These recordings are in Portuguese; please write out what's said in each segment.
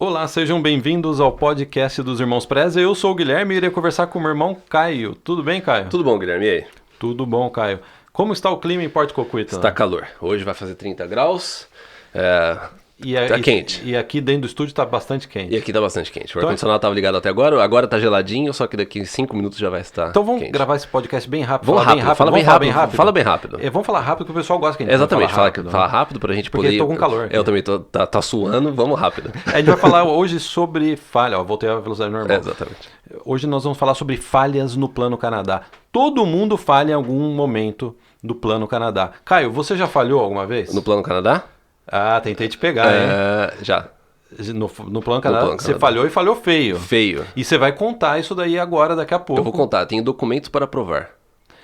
Olá, sejam bem-vindos ao podcast dos Irmãos Preza. Eu sou o Guilherme e irei conversar com o meu irmão Caio. Tudo bem, Caio? Tudo bom, Guilherme? E aí? Tudo bom, Caio. Como está o clima em Porto Cocuíta? Está calor. Hoje vai fazer 30 graus. Tá quente. E aqui dentro do estúdio está bastante quente. E aqui tá bastante quente. O ar-condicionado estava ligado até agora tá geladinho, só que daqui 5 minutos já vai estar Então vamos quente. gravar esse podcast bem rápido. Fala bem rápido. Fala bem rápido. Vamos falar rápido que o pessoal gosta que a gente Exatamente, fala rápido pra gente porque poder... eu tô com calor aqui. Eu também tá suando, vamos rápido. A gente vai falar hoje sobre falha. Ó, voltei à velocidade normal. Exatamente. Hoje nós vamos falar sobre falhas no Plano Canadá. Todo mundo falha em algum momento do Plano Canadá. Caio, você já falhou alguma vez? No Plano Canadá? Ah, tentei te pegar, hein? Já. No Plano Canadá, você falhou e falhou feio. Feio. E você vai contar isso daí agora, daqui a pouco. Eu vou contar, tenho documentos para provar.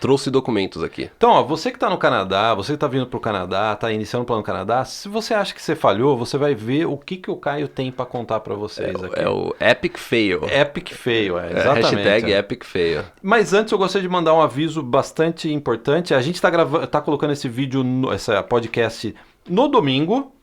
Trouxe documentos aqui. Então, ó, você que está no Canadá, você que está vindo para o Canadá, está iniciando o Plano Canadá, se você acha que você falhou, você vai ver o que o Caio tem para contar para vocês aqui. É o Epic Fail. Epic Fail, exatamente. Hashtag Epic Fail. Mas antes eu gostaria de mandar um aviso bastante importante. A gente está colocando esse vídeo, esse podcast no domingo.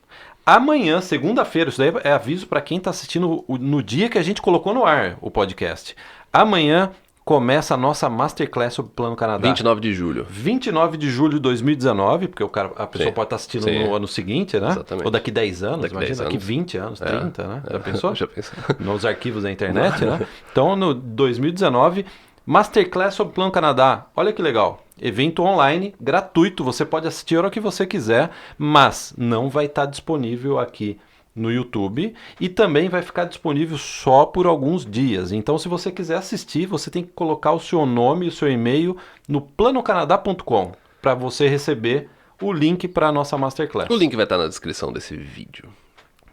Amanhã, segunda-feira, isso daí é aviso para quem está assistindo no dia que a gente colocou no ar o podcast. Amanhã começa a nossa Masterclass sobre o Plano Canadá. 29 de julho. 29 de julho de 2019, porque a pessoa pode estar assistindo no ano seguinte, né? Exatamente. Ou daqui 10 anos, daqui 20 anos, 30, né? Já pensou? Já pensou. Nos arquivos da internet, né? Então, no 2019, Masterclass sobre o Plano Canadá. Olha que legal. Evento online, gratuito, você pode assistir a hora que você quiser, mas não vai estar disponível aqui no YouTube e também vai ficar disponível só por alguns dias. Então, se você quiser assistir, você tem que colocar o seu nome e o seu e-mail no planocanadá.com para você receber o link para a nossa Masterclass. O link vai estar na descrição desse vídeo.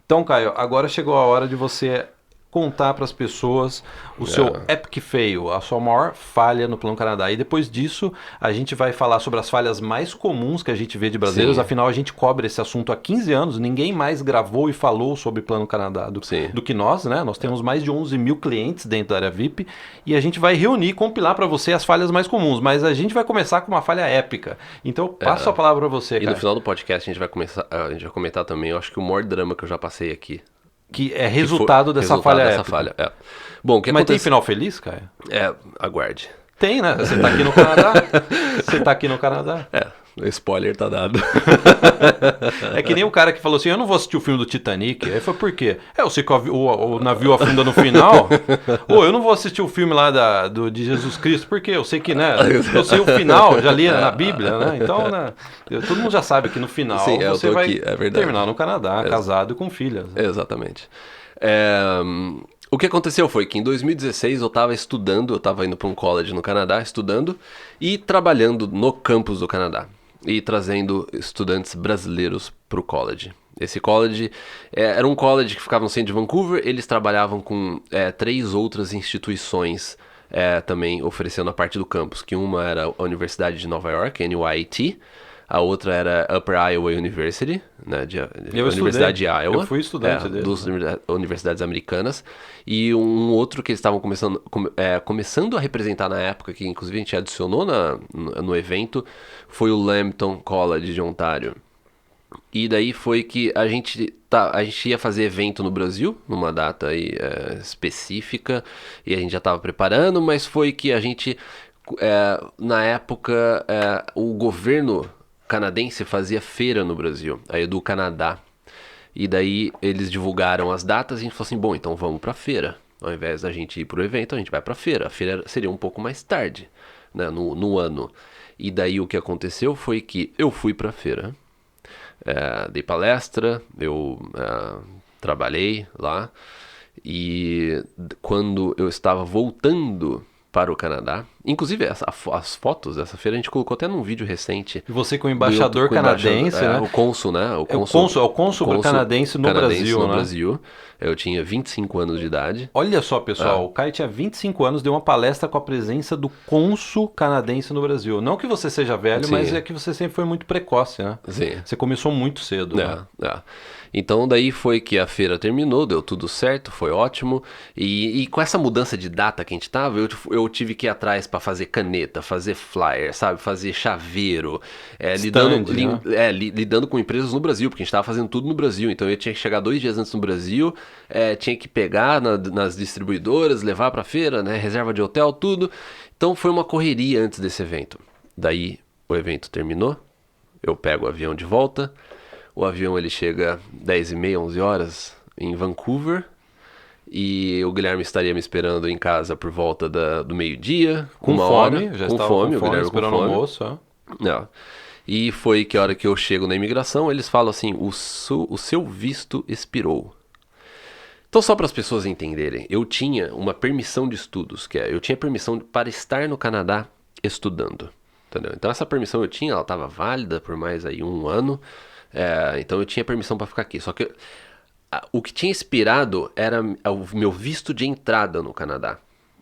Então, Caio, agora chegou a hora de você contar para as pessoas o seu Epic Fail, a sua maior falha no Plano Canadá. E depois disso, a gente vai falar sobre as falhas mais comuns que a gente vê de brasileiros. Sim. Afinal, a gente cobre esse assunto há 15 anos. Ninguém mais gravou e falou sobre Plano Canadá do que nós, né? Nós temos mais de 11 mil clientes dentro da área VIP e a gente vai reunir e compilar para você as falhas mais comuns. Mas a gente vai começar com uma falha épica. Então, eu passo a palavra para você, cara. E no final do podcast, a gente vai comentar também, eu acho que o maior drama que eu já passei aqui. Que é resultado dessa falha épica. Bom, Mas tem final feliz, Caio? Aguarde. Tem, né? Você tá aqui no Canadá. Você tá aqui no Canadá. O spoiler tá dado. É que nem o cara que falou assim, eu não vou assistir o filme do Titanic. Aí foi por quê? Eu sei que o navio afunda no final. Ou eu não vou assistir o filme lá de Jesus Cristo. Por quê? Eu sei que, né? Eu sei o final, já li na Bíblia, né? Então, né? Todo mundo já sabe que no final você vai terminar no Canadá, casado e com filhas. Exatamente. O que aconteceu foi que em 2016 eu estava indo para um college no Canadá, estudando e trabalhando no campus do Canadá. E trazendo estudantes brasileiros para o college. Esse college era um college que ficava no centro de Vancouver. Eles trabalhavam com 3 outras instituições também oferecendo a parte do campus. Que uma era a Universidade de Nova York, NYT. A outra era Upper Iowa University, né, Universidade de Iowa. Eu fui estudante dele. Das universidades americanas. E um outro que eles estavam começando a representar na época, que inclusive a gente adicionou no evento, foi o Lambton College de Ontário. E daí foi que a gente ia fazer evento no Brasil, numa data aí, específica, e a gente já estava preparando, mas foi que a gente, na época, o governo canadense fazia feira no Brasil, a Edu Canadá. E daí eles divulgaram as datas e a gente falou assim, bom, então vamos pra feira. Ao invés da gente ir pro evento, a gente vai pra feira. A feira seria um pouco mais tarde, né, no ano. E daí o que aconteceu foi que eu fui pra feira, dei palestra, eu trabalhei lá. E quando eu estava voltando para o Canadá. Inclusive, as fotos dessa feira a gente colocou até num vídeo recente. E você com o embaixador canadense, né? O cônsul, né? O cônsul canadense no Brasil. Eu tinha 25 anos de idade. Olha só, pessoal, o Caio tinha 25 anos, deu uma palestra com a presença do cônsul canadense no Brasil. Não que você seja velho, mas é que você sempre foi muito precoce, né? Sim. Você começou muito cedo. Né? Então daí foi que a feira terminou, deu tudo certo, foi ótimo. E com essa mudança de data que a gente tava, eu tive que ir atrás pra fazer caneta, fazer flyer, sabe? Fazer chaveiro, Stand, né? lidando com empresas no Brasil, porque a gente tava fazendo tudo no Brasil. Então eu tinha que chegar 2 dias antes no Brasil, tinha que pegar nas distribuidoras, levar pra feira, né? Reserva de hotel, tudo. Então foi uma correria antes desse evento. Daí o evento terminou, eu pego o avião de volta. O avião ele chega 10h30, 11 horas em Vancouver. E o Guilherme estaria me esperando em casa por volta do meio-dia, Com uma fome, hora, já com estava fome, com o fome, Guilherme com esperando o fome. almoço. É. E foi que a hora que eu chego na imigração, eles falam assim, o seu visto expirou. Então, só para as pessoas entenderem, eu tinha uma permissão de estudos, eu tinha permissão para estar no Canadá estudando, entendeu? Então, essa permissão eu tinha, ela estava válida por mais aí 1 ano, então eu tinha permissão para ficar aqui. Só que o que tinha expirado era o meu visto de entrada no Canadá.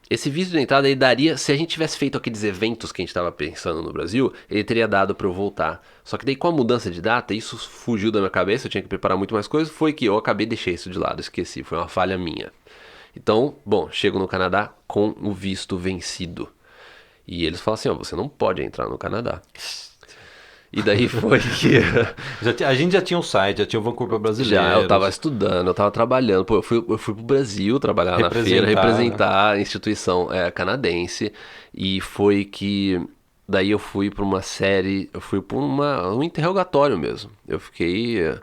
Esse visto de entrada ele daria, se a gente tivesse feito aqueles eventos que a gente estava pensando no Brasil, ele teria dado para eu voltar. Só que daí com a mudança de data, isso fugiu da minha cabeça, eu tinha que preparar muito mais coisas, foi que eu acabei deixei isso de lado, esqueci, foi uma falha minha. Então, bom, chego no Canadá com o visto vencido. E eles falam assim, ó, você não pode entrar no Canadá. E daí foi que... A gente já tinha um site, já tinha o Vancouver Brasileiro. Já, eu tava estudando, eu tava trabalhando. Pô, eu fui pro Brasil trabalhar na feira, representar a instituição canadense. E foi que... Daí eu fui pra uma série, eu fui pra um interrogatório mesmo. Eu fiquei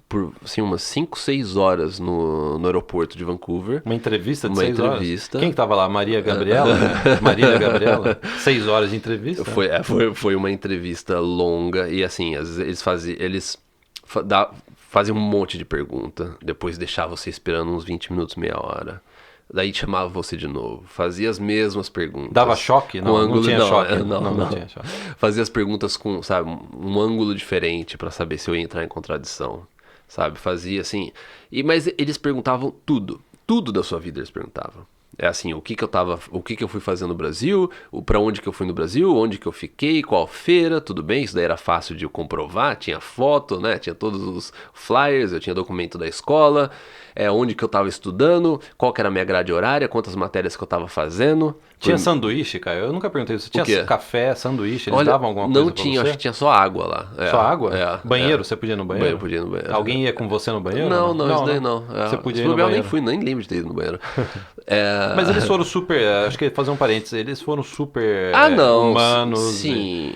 por assim, umas 5, 6 horas no aeroporto de Vancouver. Uma entrevista de Uma 6 entrevista. horas? Quem que tava lá? Maria Gabriela? Marília Gabriela? 6 horas de entrevista? Foi uma entrevista longa e assim, às vezes eles faziam um monte de pergunta, depois deixavam você esperando uns 20 minutos, meia hora. Daí chamava você de novo, fazia as mesmas perguntas. Dava choque? Não, ângulo, não tinha choque. Não tinha choque. Fazia as perguntas com, sabe, um ângulo diferente pra saber se eu ia entrar em contradição, sabe? Fazia assim. Mas eles perguntavam tudo da sua vida eles perguntavam. É assim, o que eu fui fazer no Brasil, pra onde que eu fui no Brasil, onde que eu fiquei, qual feira, tudo bem, isso daí era fácil de comprovar, tinha foto, né, tinha todos os flyers, eu tinha documento da escola, onde que eu tava estudando, qual que era a minha grade horária, quantas matérias que eu tava fazendo. Tinha sanduíche, Caio? Eu nunca perguntei isso. Tinha café, sanduíche, eles davam alguma coisa não pra tinha, você? acho que tinha só água lá. Só água? Banheiro, você podia ir no banheiro? Eu podia ir no banheiro. Alguém ia com você no banheiro? Não, isso daí não. Você podia ir no no banheiro? Eu nem fui, nem lembro de ter ido no banheiro. Mas eles foram super, acho que fazer um parênteses, eles foram super humanos,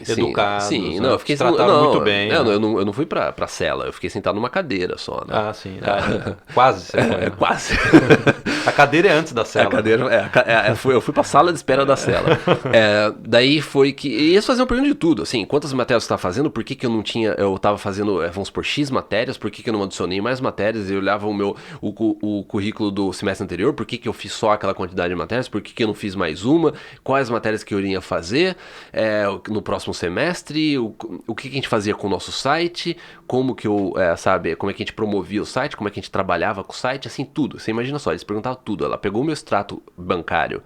educados. Sim, né? não, eu fiquei trataram muito bem. Eu não fui pra cela, eu fiquei sentado numa cadeira só, né? Ah, sim. Quase você foi, né? Quase. A cadeira é antes da cela. A cadeira, eu fui pra sala de espera da cela. Daí foi que... E eles faziam pergunta de tudo, assim, quantas matérias você tá fazendo, por que que eu não tinha... Eu tava fazendo, vamos supor, X matérias, por que que eu não adicionei mais matérias, eu olhava o currículo do semestre anterior, por que que eu fiz só aquela quantidade de matérias, por que que eu não fiz mais uma, quais matérias que eu iria fazer no próximo semestre, o que que a gente fazia com o nosso site, como que eu, como é que a gente promovia o site, como é que a gente trabalhava com o site, assim, tudo. Você imagina só, eles perguntavam tudo. Ela pegou o meu extrato bancário,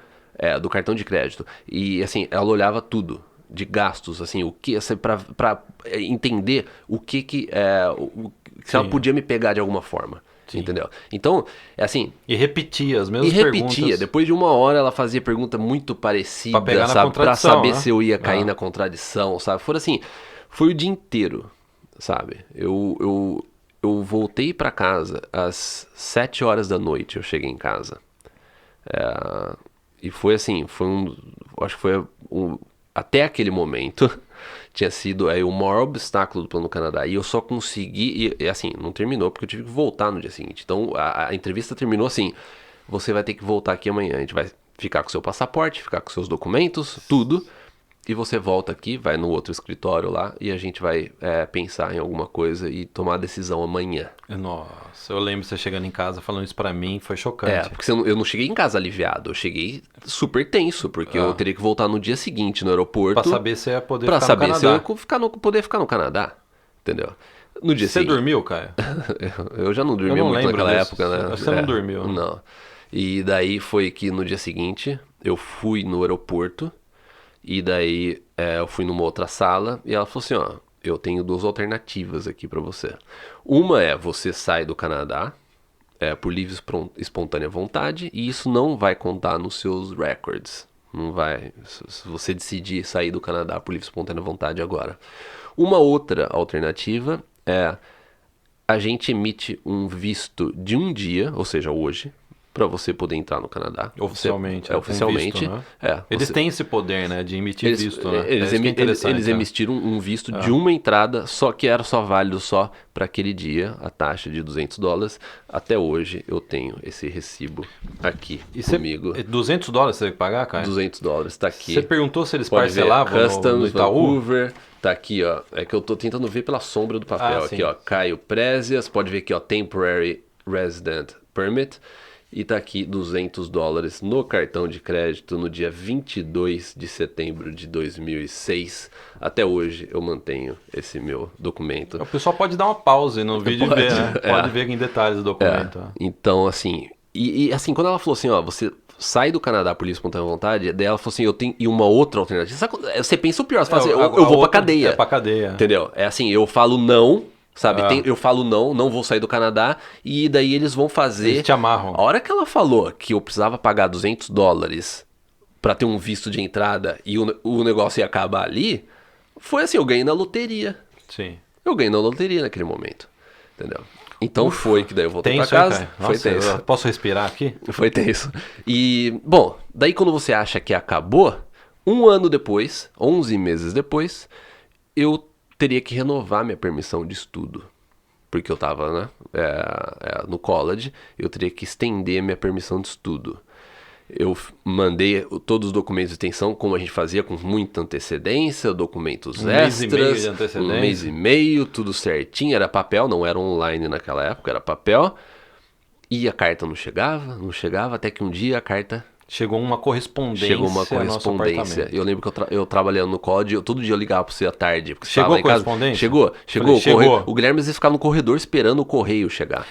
do cartão de crédito, e assim, ela olhava tudo de gastos, assim, o que, assim, pra entender o que se ela podia me pegar de alguma forma. Sim. Entendeu? Então, assim... E repetia as mesmas perguntas. Depois de 1 hora ela fazia pergunta muito parecida, pra pegar sabe? Pra saber, né? se eu ia cair na contradição, sabe? Foi o dia inteiro, sabe? Eu voltei pra casa às 7 horas da noite, eu cheguei em casa. E foi assim, acho que foi até aquele momento tinha sido o maior obstáculo do Plano Canadá. E eu só consegui, e assim, não terminou porque eu tive que voltar no dia seguinte. Então a entrevista terminou assim: você vai ter que voltar aqui amanhã, a gente vai ficar com seu passaporte, ficar com seus documentos, tudo. E você volta aqui, vai no outro escritório lá e a gente vai pensar em alguma coisa e tomar a decisão amanhã. Nossa, eu lembro você chegando em casa falando isso pra mim, foi chocante. Porque eu não cheguei em casa aliviado, eu cheguei super tenso, porque eu teria que voltar no dia seguinte no aeroporto. Pra saber se ia poder ficar no Canadá. Pra saber se eu poder ficar no Canadá, entendeu? No dia seguinte. Você dormiu, Caio? Eu já não dormia muito naquela época, né? Você não dormiu? Não. E daí foi que no dia seguinte eu fui no aeroporto. E daí eu fui numa outra sala e ela falou assim, ó, eu tenho 2 alternativas aqui pra você. Uma é você sai do Canadá por livre espontânea vontade e isso não vai contar nos seus records. Não vai. Se você decidir sair do Canadá por livre e espontânea vontade agora. Uma outra alternativa é a gente emite um visto de um dia, ou seja, hoje, para você poder entrar no Canadá. Oficialmente. Oficialmente. Com visto, né? Eles têm esse poder, né, de emitir visto, né? Eles emitiram um visto de uma entrada, só que era só válido só para aquele dia, a taxa de $200. Até hoje eu tenho esse recibo aqui comigo. $200 você tem que pagar, cara? $200, tá aqui. Você perguntou se eles Pode parcelavam ver, Customs, no Itaú? Vancouver, tá aqui, ó. É que eu tô tentando ver pela sombra do papel. Aqui, sim. ó. Caio Prézias, pode ver aqui, ó. Temporary Resident Permit. E tá aqui $200 no cartão de crédito no dia 22 de setembro de 2006. Até hoje eu mantenho esse meu documento. O pessoal pode dar uma pausa no vídeo e ver, né? Pode ver em detalhes o documento. Então, assim... E assim, quando ela falou assim, ó, você sai do Canadá por livre e espontânea vontade, daí ela falou assim, eu tenho e uma outra alternativa. Você pensa o pior, você fala assim, eu vou pra cadeia. É pra cadeia. Entendeu? É assim, eu falo não... Sabe, eu falo não vou sair do Canadá, e daí eles vão fazer... Eles te amarram. A hora que ela falou que eu precisava pagar $200 pra ter um visto de entrada e o negócio ia acabar ali, foi assim, eu ganhei na loteria. Sim. Eu ganhei na loteria naquele momento, entendeu? Então foi que daí eu voltei pra Tenso, casa. hein, foi tenso. Eu posso respirar aqui? Foi tenso. E, bom, daí quando você acha que acabou, um ano depois, 11 meses depois, eu teria que renovar minha permissão de estudo. Porque eu estava, né, no college, eu teria que estender minha permissão de estudo. Eu mandei todos os documentos de extensão, como a gente fazia, com muita antecedência, documentos extras, um mês e meio, tudo certinho, era papel, não era online naquela época, era papel. E a carta não chegava, até que um dia a carta... Chegou uma correspondência. Eu lembro que eu trabalhando no COD, todo dia eu ligava pra você à tarde. Porque chegou a correspondência? Chegou. Chegou. O Guilherme às vezes ficava no corredor esperando o correio chegar.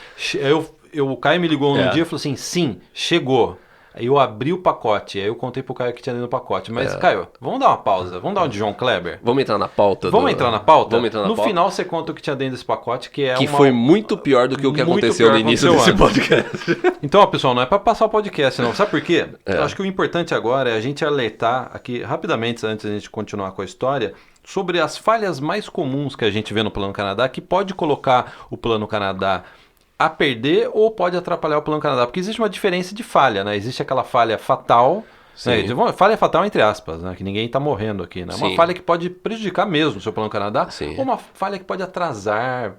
O Caio me ligou um dia e falou assim, sim, chegou. Aí eu abri o pacote, aí eu contei pro Caio que tinha dentro do pacote. Mas, Caio, vamos dar uma pausa, vamos dar um de João Kleber? Vamos entrar na pauta? Vamos entrar na pauta? Vamos entrar na pauta. No final você conta o que tinha dentro desse pacote, que foi muito pior do que o que aconteceu no início desse podcast. Então, ó, pessoal, não é pra passar o podcast, não. Sabe por quê? Eu acho que o importante agora é a gente alertar aqui, rapidamente, antes da gente continuar com a história, sobre as falhas mais comuns que a gente vê no Plano Canadá, que pode colocar o Plano Canadá a perder ou pode atrapalhar o Plano Canadá, porque existe uma diferença de falha, né? Existe aquela falha fatal, né? Falha fatal entre aspas, né? Que ninguém está morrendo aqui, né? Uma falha que pode prejudicar mesmo o seu Plano Canadá, ou uma falha que pode atrasar,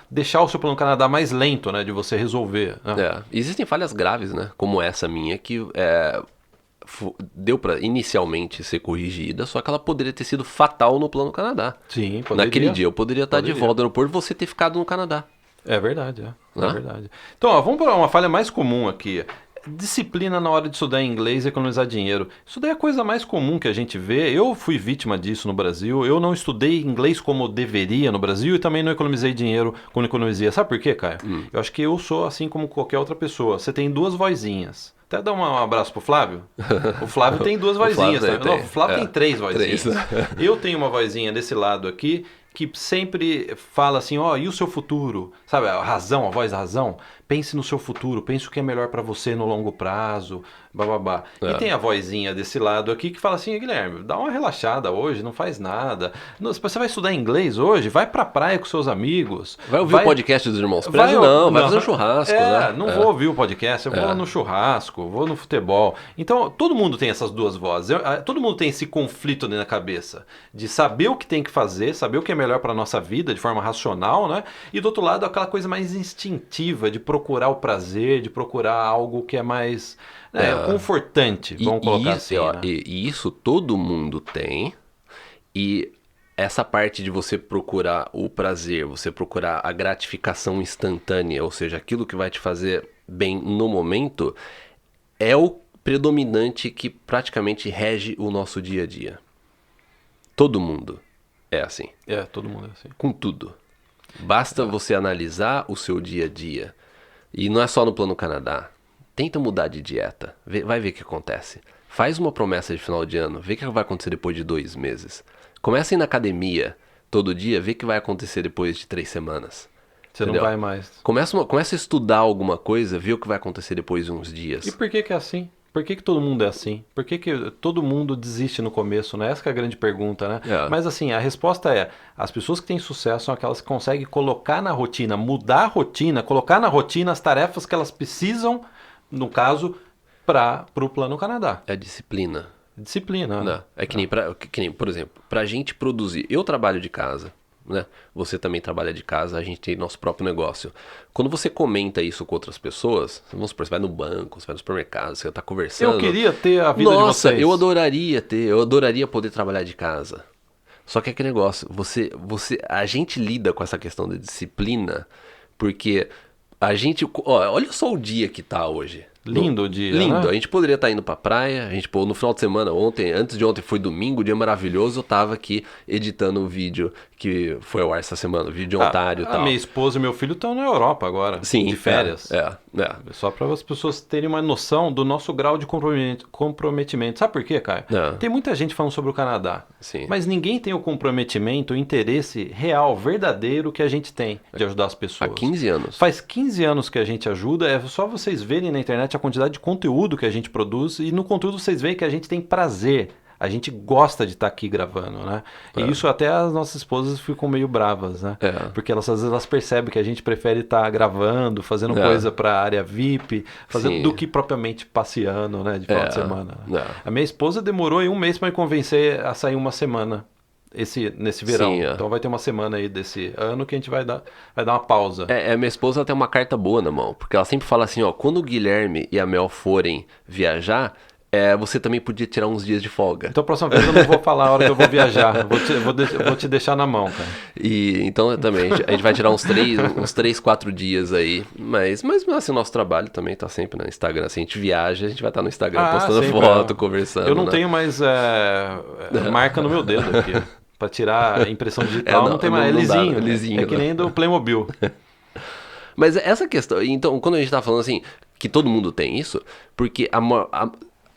deixar o seu Plano Canadá mais lento, né? De você resolver. Né? Existem falhas graves, né? Como essa minha, que deu para inicialmente ser corrigida, só que ela poderia ter sido fatal no Plano Canadá. Sim, poderia. Naquele dia eu poderia estar de volta no aeroporto e você ter ficado no Canadá. É verdade, é verdade. Então, ó, vamos para uma falha mais comum aqui. Disciplina na hora de estudar inglês e economizar dinheiro. Isso daí é a coisa mais comum que a gente vê. Eu fui vítima disso no Brasil. Eu não estudei inglês como deveria no Brasil e também não economizei dinheiro quando economizia. Sabe por quê, Caio? Eu acho que eu sou assim como qualquer outra pessoa. Você tem duas vozinhas. Até dar um abraço pro Flávio. O Flávio tem duas vozinhas. O Flávio tem três vozinhas. Eu tenho uma vozinha desse lado aqui que sempre fala assim, ó, e o seu futuro? Sabe, a razão, a voz da razão? Pense no seu futuro, pense o que é melhor para você no longo prazo, bababá. E tem a vozinha desse lado aqui que fala assim, Guilherme, dá uma relaxada hoje, não faz nada. Você vai estudar inglês hoje? Vai pra praia com seus amigos. Vai ouvir o podcast dos Irmãos Presos? Não, vai fazer um churrasco, né? Não vou ouvir o podcast, eu vou no churrasco, vou no futebol. Então, todo mundo tem essas duas vozes. Todo mundo tem esse conflito na cabeça de saber o que tem que fazer, saber o que é melhor para nossa vida de forma racional, né? E do outro lado, aquela coisa mais instintiva de procurar o prazer, de procurar algo que é mais confortante, vamos colocar assim. Né? E isso todo mundo tem. E essa parte de você procurar o prazer, você procurar a gratificação instantânea, ou seja, aquilo que vai te fazer bem no momento, é o predominante que praticamente rege o nosso dia a dia. Todo mundo é assim. Todo mundo é assim. Com tudo. Basta você analisar o seu dia a dia. E não é só no Plano Canadá. Tenta mudar de dieta. Vai ver o que acontece. Faz uma promessa de final de ano. Vê o que vai acontecer depois de 2 meses. Começa a ir na academia todo dia. Vê o que vai acontecer depois de 3 semanas. Você entendeu? Não vai mais. Começa a estudar alguma coisa. Vê o que vai acontecer depois de uns dias. E por que é assim? Por que todo mundo é assim? Por que todo mundo desiste no começo, né? Essa que é a grande pergunta, né? Mas assim, a resposta é, as pessoas que têm sucesso são aquelas que conseguem colocar na rotina, mudar a rotina, colocar na rotina as tarefas que elas precisam, no caso, para o Plano Canadá. É disciplina. Disciplina. Não, é que nem, por exemplo, pra gente produzir, eu trabalho de casa, né? Você também trabalha de casa, a gente tem nosso próprio negócio. Quando você comenta isso com outras pessoas, vamos supor, você vai no banco, você vai no supermercado, você tá conversando. Eu queria ter a vida de vocês. Nossa, eu adoraria poder trabalhar de casa. Só que é aquele negócio, a gente lida com essa questão da disciplina, porque a gente, olha só o dia que tá hoje. Lindo o dia, lindo. Né? A gente poderia estar indo pra praia, no final de semana, antes de ontem foi domingo, dia maravilhoso, eu tava aqui editando um vídeo que foi ao ar essa semana, vídeo de Ontário e tal. Minha esposa e meu filho estão na Europa agora, sim, de férias. Só para as pessoas terem uma noção do nosso grau de comprometimento. Sabe por quê, Caio? Tem muita gente falando sobre o Canadá, sim. Mas ninguém tem o comprometimento, o interesse real, verdadeiro que a gente tem de ajudar as pessoas. Há 15 anos. Faz 15 anos que a gente ajuda, é só vocês verem na internet a quantidade de conteúdo que a gente produz e no conteúdo vocês veem que a gente tem prazer. A gente gosta de estar aqui gravando, né? E isso até as nossas esposas ficam meio bravas, né? Porque às vezes elas percebem que a gente prefere estar gravando, fazendo coisa para a área VIP, fazendo do que propriamente passeando, né? De final de semana. A minha esposa demorou aí um mês para me convencer a sair uma semana nesse verão. Sim, Então vai ter uma semana aí desse ano que a gente vai dar uma pausa. Minha esposa tem uma carta boa na mão, porque ela sempre fala assim, quando o Guilherme e a Mel forem viajar, você também podia tirar uns dias de folga. Então, a próxima vez eu não vou falar a hora que eu vou viajar. Vou te deixar na mão, cara. E então também, a gente vai tirar uns 3, 4 dias aí. Mas assim, o nosso trabalho também tá sempre no Instagram. Se a gente viaja, a gente vai estar no Instagram postando foto, conversando. Eu não tenho mais marca no meu dedo aqui. Pra tirar a impressão digital, não tem mais. É lisinho. Lisinho, é que nem do Playmobil. Mas essa questão, então, quando a gente tá falando assim, que todo mundo tem isso, porque a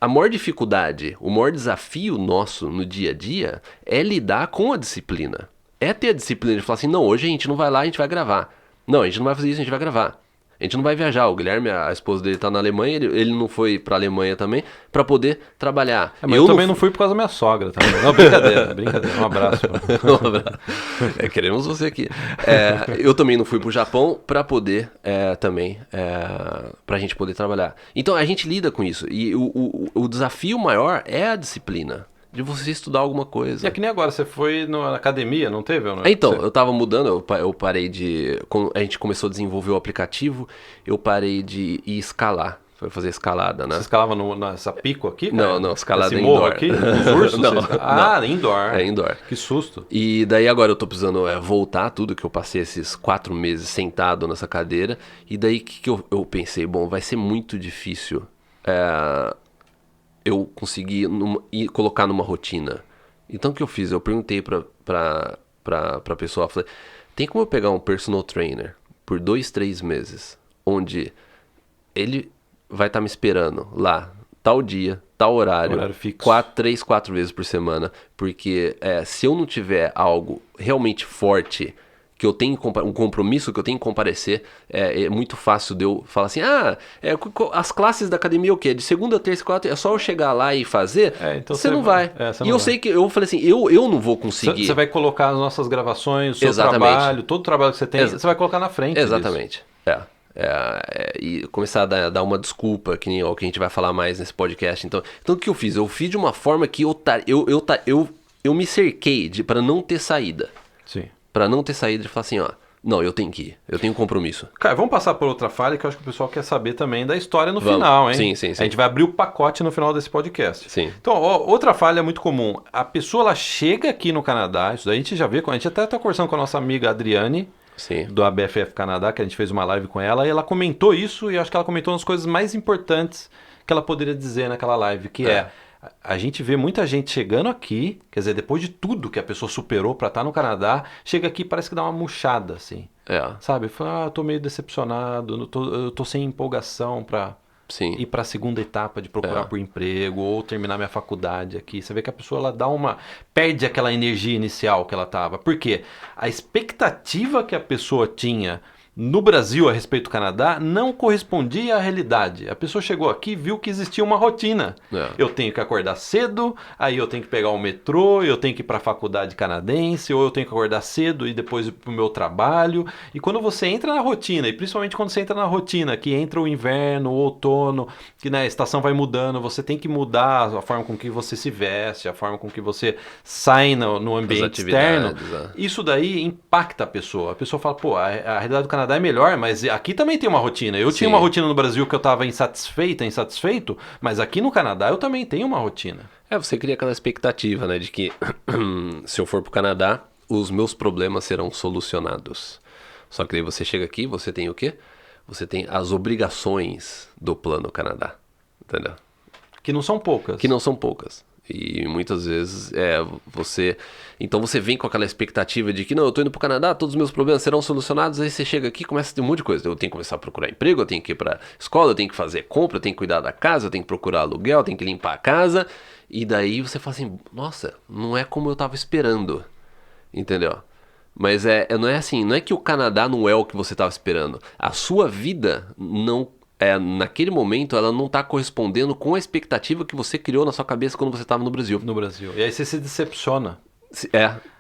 maior dificuldade, o maior desafio nosso no dia a dia é lidar com a disciplina. É ter a disciplina de falar assim, não, hoje a gente não vai lá, a gente vai gravar. Não, a gente não vai fazer isso, a gente vai gravar. A gente não vai viajar. O Guilherme, a esposa dele tá na Alemanha, ele não foi pra Alemanha também, pra poder trabalhar. Mas eu também não fui por causa da minha sogra também. Não, brincadeira. Um abraço. Um abraço. Queremos você aqui. Eu também não fui pro Japão pra poder também, pra gente poder trabalhar. Então a gente lida com isso. E o desafio maior é a disciplina. De você estudar alguma coisa. E é que nem agora, você foi na academia, não teve? Ou não? Então, eu tava mudando, eu parei de... Quando a gente começou a desenvolver o aplicativo, eu parei de ir escalar. Foi fazer escalada, né? Você escalava nessa pico aqui, cara? Não, escalada Esse indoor. morro aqui? Os ursos? Não. Indoor. É indoor. Que susto. E daí agora eu tô precisando voltar tudo, que eu passei esses 4 meses sentado nessa cadeira. E daí que eu pensei, bom, vai ser muito difícil eu consegui colocar numa rotina. Então o que eu fiz? Eu perguntei pra pessoa, falei, tem como eu pegar um personal trainer por 2, 3 meses, onde ele vai estar me esperando lá, tal dia, tal horário fixo. 3, 4 vezes por semana, porque se eu não tiver algo realmente forte, que eu tenho um compromisso, que eu tenho que comparecer, é muito fácil de eu falar assim, as classes da academia o quê? De segunda, terça, quarta, é só eu chegar lá e fazer? Então você não vai. Você não vai. Sei que, eu falei assim, eu não vou conseguir. Você vai colocar as nossas gravações, o seu trabalho, todo o trabalho que você tem, você vai colocar na frente. Exatamente. E começar a dar uma desculpa, que nem o que a gente vai falar mais nesse podcast. Então o que eu fiz? Eu fiz de uma forma que eu me cerquei para não ter saída. Sim. Pra não ter saída de falar assim, não, eu tenho que ir, eu tenho um compromisso. Cara, vamos passar por outra falha que eu acho que o pessoal quer saber também da história no final, hein? Sim. A gente vai abrir o pacote no final desse podcast. Sim. Então, outra falha muito comum. A pessoa, ela chega aqui no Canadá, isso daí a gente já vê, a gente até tá conversando com a nossa amiga Adriane, Sim. do ABFF Canadá, que a gente fez uma live com ela, e ela comentou isso, e acho que ela comentou uma das coisas mais importantes que ela poderia dizer naquela live, que a gente vê muita gente chegando aqui, quer dizer, depois de tudo que a pessoa superou para estar no Canadá, chega aqui e parece que dá uma murchada, assim. Sabe? Fala, eu tô meio decepcionado, eu tô sem empolgação para ir para a segunda etapa de procurar por emprego ou terminar minha faculdade aqui. Você vê que a pessoa ela perde aquela energia inicial que ela tava. Por quê? A expectativa que a pessoa tinha no Brasil a respeito do Canadá não correspondia à realidade. A pessoa chegou aqui e viu que existia uma rotina. Eu tenho que acordar cedo, aí eu tenho que pegar o metrô, eu tenho que ir para a faculdade canadense, ou eu tenho que acordar cedo e depois ir para o meu trabalho. E quando você entra na rotina, e principalmente quando você entra na rotina, que entra o inverno, o outono, que a estação vai mudando, você tem que mudar a forma com que você se veste, a forma com que você sai no ambiente externo. Isso daí impacta a pessoa. A pessoa fala, pô, a realidade do Canadá é melhor, mas aqui também tem uma rotina. Eu tinha uma rotina no Brasil que eu estava insatisfeito, mas aqui no Canadá eu também tenho uma rotina. Você cria aquela expectativa, né, de que se eu for pro Canadá, os meus problemas serão solucionados. Só que daí você chega aqui, você tem o quê? Você tem as obrigações do Plano Canadá, entendeu? Que não são poucas. Que não são poucas. E muitas vezes então você vem com aquela expectativa de que não, eu tô indo pro Canadá, todos os meus problemas serão solucionados. Aí você chega aqui e começa a ter um monte de coisa. Eu tenho que começar a procurar emprego, eu tenho que ir pra escola, eu tenho que fazer compra, eu tenho que cuidar da casa, eu tenho que procurar aluguel, eu tenho que limpar a casa. E daí você fala assim, nossa, não é como eu tava esperando, entendeu? Mas não é assim, não é que o Canadá não é o que você tava esperando. A sua vida não naquele momento ela não está correspondendo com a expectativa que você criou na sua cabeça quando você estava no Brasil. E aí você se decepciona.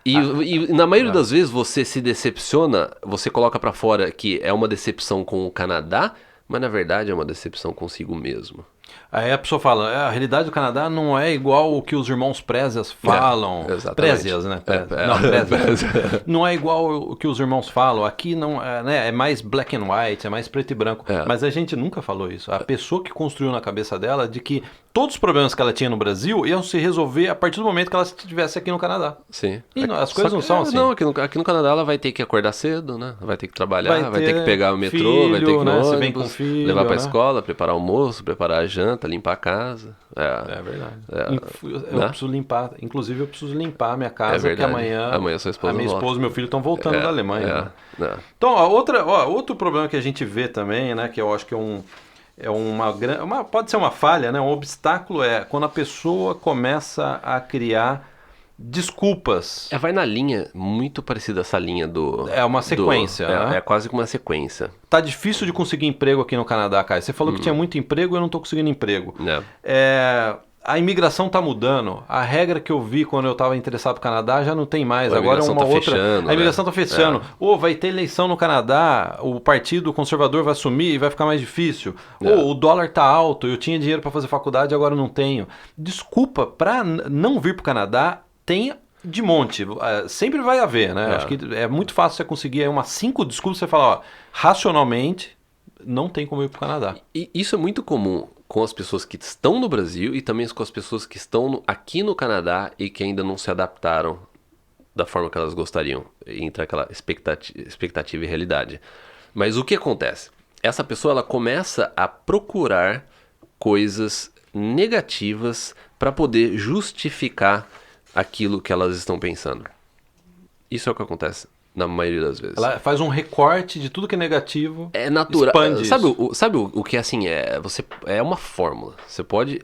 E na maioria das vezes você se decepciona, você coloca para fora que é uma decepção com o Canadá, mas na verdade é uma decepção consigo mesmo. Aí a pessoa fala, a realidade do Canadá não é igual o que os irmãos Prézias falam. Prézias, né? Não, Prézias. Não é igual o que os irmãos falam. Aqui não é mais black and white, é mais preto e branco. Mas a gente nunca falou isso. A pessoa que construiu na cabeça dela de que todos os problemas que ela tinha no Brasil iam se resolver a partir do momento que ela estivesse aqui no Canadá. Sim. E as coisas não são assim. Não, aqui no Canadá ela vai ter que acordar cedo, né? Vai ter que trabalhar, vai ter que pegar o metrô, vai ter que ir no ônibus, levar pra escola, preparar almoço, preparar a janta, limpar a casa. É verdade. Eu preciso limpar, inclusive eu preciso limpar a minha casa, porque amanhã sua esposa a minha esposa e meu filho estão voltando da Alemanha. Então, outro problema que a gente vê também, né, que eu acho que pode ser uma falha, né? Um obstáculo quando a pessoa começa a criar desculpas. Vai na linha muito parecida essa linha do... É uma sequência, né? É quase que uma sequência. Tá difícil de conseguir emprego aqui no Canadá, Caio. Você falou que tinha muito emprego e eu não tô conseguindo emprego. A imigração tá mudando. A regra que eu vi quando eu tava interessado no Canadá já não tem mais. Agora é uma outra. Fechando, a imigração tá fechando. Vai ter eleição no Canadá, o partido conservador vai assumir e vai ficar mais difícil. O dólar tá alto, eu tinha dinheiro para fazer faculdade, agora não tenho. Desculpa, para não vir pro Canadá, tem de monte. Sempre vai haver, né? Acho que é muito fácil você conseguir aí umas 5 desculpas. Você fala, racionalmente, não tem como ir pro Canadá. E isso é muito comum com as pessoas que estão no Brasil e também com as pessoas que estão aqui no Canadá e que ainda não se adaptaram da forma que elas gostariam, entre aquela expectativa e realidade. Mas o que acontece? Essa pessoa ela começa a procurar coisas negativas para poder justificar aquilo que elas estão pensando. Isso é o que acontece na maioria das vezes. Ela faz um recorte de tudo que é negativo. É natural. Expande sabe o que é assim? É uma fórmula. Você pode...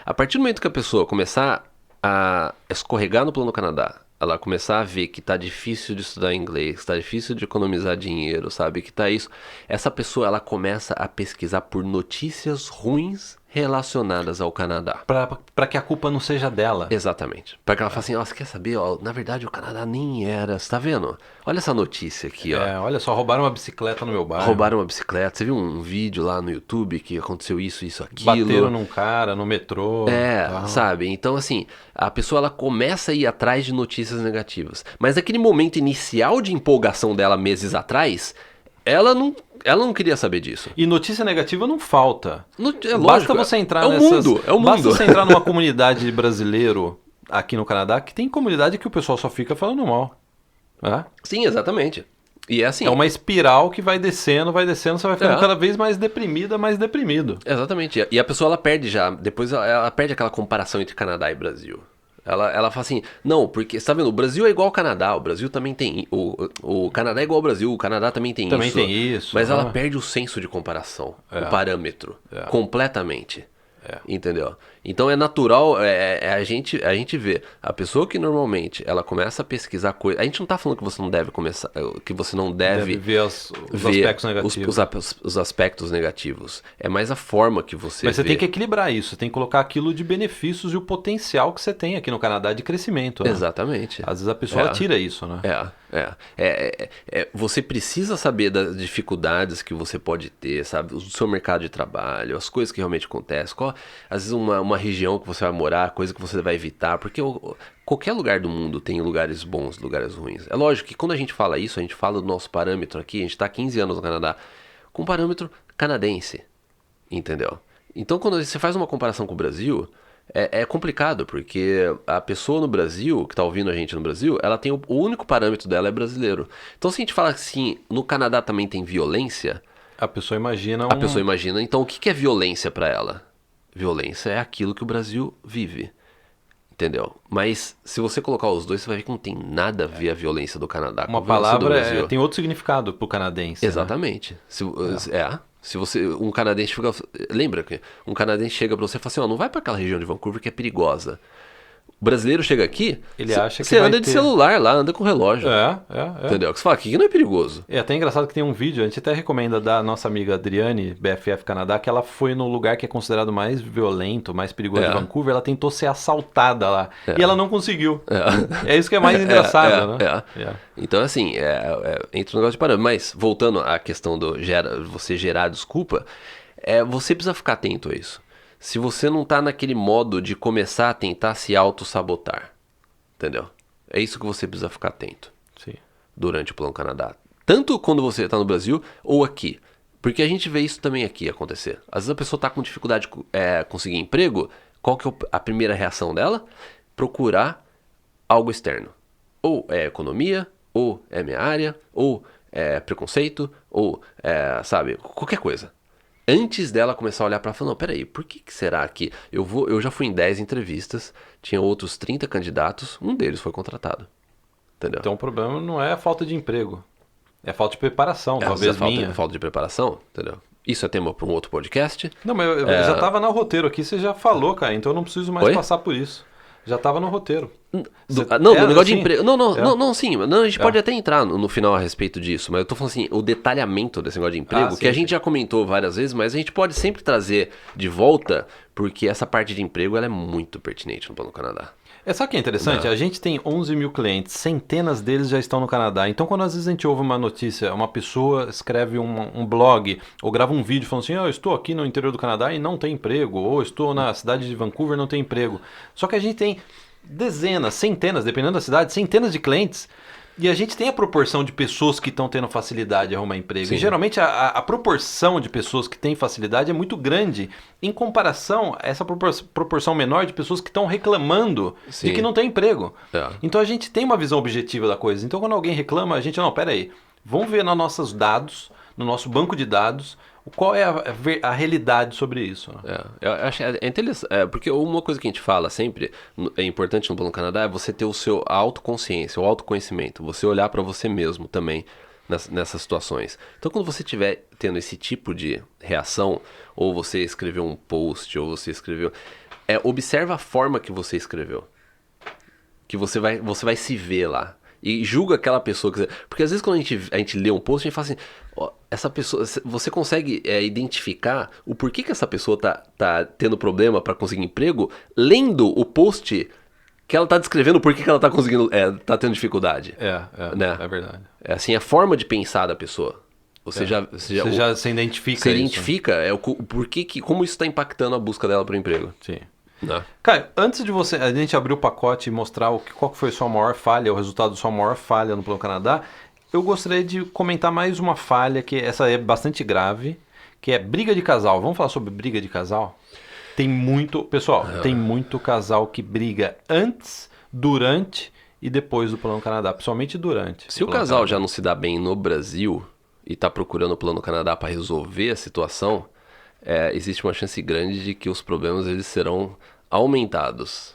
a partir do momento que a pessoa começar a escorregar no Plano Canadá, ela começar a ver que tá difícil de estudar inglês, tá difícil de economizar dinheiro, sabe? Que tá isso. Essa pessoa, ela começa a pesquisar por notícias ruins relacionadas ao Canadá. Para que a culpa não seja dela. Exatamente. Para que ela fale assim, você quer saber? Na verdade, o Canadá nem era. Você tá vendo? Olha essa notícia aqui, ó. Olha só, roubaram uma bicicleta no meu bairro. Roubaram uma bicicleta. Você viu um vídeo lá no YouTube que aconteceu isso, aquilo. Bateram num cara no metrô. Sabe? Então, assim, a pessoa ela começa a ir atrás de notícias negativas. Mas naquele momento inicial de empolgação dela meses atrás, ela não queria saber disso. E notícia negativa não falta. Lógico, basta você entrar Basta você entrar numa comunidade brasileiro aqui no Canadá, que tem comunidade que o pessoal só fica falando mal. Sim, exatamente. E é assim. É uma espiral que vai descendo, você vai ficando cada vez mais deprimida, mais deprimido. Exatamente. E a pessoa ela perde já, depois ela perde aquela comparação entre Canadá e Brasil. Ela fala assim, não, porque, você tá vendo, o Brasil é igual ao Canadá, o Brasil também tem, o Canadá é igual ao Brasil, o Canadá também tem isso. Também tem isso. Mas ela perde o senso de comparação, o parâmetro, completamente. Entendeu? Então é natural, a gente vê. A pessoa que normalmente ela começa a pesquisar coisas. A gente não tá falando que você não deve começar, que você não deve ver os ver aspectos negativos. os aspectos negativos. É mais a forma que você Mas você vê. tem que equilibrar isso, você tem que colocar aquilo de benefícios e o potencial que você tem aqui no Canadá de crescimento. Né? Exatamente. Às vezes a pessoa tira isso, né? Você precisa saber das dificuldades que você pode ter, sabe? O seu mercado de trabalho, as coisas que realmente acontecem, às vezes uma região que você vai morar, coisa que você vai evitar, porque qualquer lugar do mundo tem lugares bons, lugares ruins. É lógico que quando a gente fala isso, a gente fala do nosso parâmetro aqui, a gente está 15 anos no Canadá, com parâmetro canadense, entendeu? Então quando você faz uma comparação com o Brasil, é complicado, porque a pessoa no Brasil, que tá ouvindo a gente no Brasil, ela tem o único parâmetro dela é brasileiro. Então se a gente fala assim, no Canadá também tem violência, a pessoa imagina a pessoa imagina, então o que é violência para ela? Violência é aquilo que o Brasil vive, entendeu? Mas se você colocar os dois, você vai ver que não tem nada a ver a violência do Canadá com a violência do Brasil. Tem outro significado pro canadense. Exatamente. Né? Se um canadense fica... Lembra que um canadense chega pra você e fala assim, não vai pra aquela região de Vancouver que é perigosa. O brasileiro chega aqui, ele acha que você anda de celular lá, anda com relógio. Entendeu? Que você fala, aqui não é perigoso. É até engraçado que tem um vídeo, a gente até recomenda da nossa amiga Adriane, BFF Canadá, que ela foi no lugar que é considerado mais violento, mais perigoso de Vancouver, ela tentou ser assaltada lá. E ela não conseguiu. É isso que é mais engraçado, né? Então, assim, entra um negócio de parâmetro. Mas, voltando à questão do você gerar desculpa, você precisa ficar atento a isso. Se você não tá naquele modo de começar a tentar se auto-sabotar, entendeu? É isso que você precisa ficar atento. Sim. Durante o Plano Canadá. Tanto quando você tá no Brasil ou aqui. Porque a gente vê isso também aqui acontecer. Às vezes a pessoa tá com dificuldade de conseguir emprego, qual que é a primeira reação dela? Procurar algo externo. Ou é economia, ou é minha área, ou é preconceito, ou sabe, qualquer coisa. Antes dela começar a olhar pra falar, não, peraí, por que será que eu já fui em 10 entrevistas, tinha outros 30 candidatos, um deles foi contratado. Entendeu? Então o problema não é a falta de emprego, é falta de preparação, talvez minha. Falta de preparação, entendeu? Isso é tema para um outro podcast. Não, mas eu já tava no roteiro aqui, você já falou, cara, então eu não preciso mais passar por isso. Já tava no roteiro. No negócio de emprego. Não, sim. Não, a gente pode até entrar no final a respeito disso, mas eu tô falando assim, o detalhamento desse negócio de emprego, que a gente já comentou várias vezes, mas a gente pode sempre trazer de volta, porque essa parte de emprego ela é muito pertinente no Plano Canadá. Sabe o que é interessante? A gente tem 11 mil clientes, centenas deles já estão no Canadá. Então, quando às vezes a gente ouve uma notícia, uma pessoa escreve um blog ou grava um vídeo falando assim, eu estou aqui no interior do Canadá e não tem emprego, ou estou na cidade de Vancouver e não tem emprego. Só que a gente tem dezenas, centenas, dependendo da cidade, centenas de clientes. E a gente tem a proporção de pessoas que estão tendo facilidade de arrumar emprego. Sim. E geralmente a proporção de pessoas que têm facilidade é muito grande em comparação a essa proporção menor de pessoas que estão reclamando de que não tem emprego. Então a gente tem uma visão objetiva da coisa. Então quando alguém reclama, a gente, não, peraí, vamos ver nos nossos dados, no nosso banco de dados, qual é a realidade sobre isso. Eu acho interessante, porque uma coisa que a gente fala sempre, é importante no Plano Canadá, é você ter a autoconsciência, o autoconhecimento, você olhar para você mesmo também nessas situações. Então quando você estiver tendo esse tipo de reação, ou você escreveu um post, ou você escreveu... observa a forma que você escreveu. Que você vai se ver lá. E julga aquela pessoa. Porque às vezes quando a gente lê um post, a gente fala assim, essa pessoa, você consegue identificar o porquê que essa pessoa tá tendo problema para conseguir emprego, lendo o post que ela tá descrevendo por que ela tá conseguindo, tá tendo dificuldade. Né? É verdade. É assim, a forma de pensar da pessoa. Você já identifica. Você identifica como isso está impactando a busca dela para o emprego. Sim. Não. Caio, antes de a gente abrir o pacote e mostrar qual foi a sua maior falha, o resultado da sua maior falha no Plano Canadá, eu gostaria de comentar mais uma falha, que essa é bastante grave, que é briga de casal. Vamos falar sobre briga de casal? Tem muito casal que briga antes, durante e depois do Plano Canadá, principalmente durante. Se o casal já não se dá bem no Brasil e está procurando o Plano Canadá para resolver a situação, existe uma chance grande de que os problemas eles serão aumentados.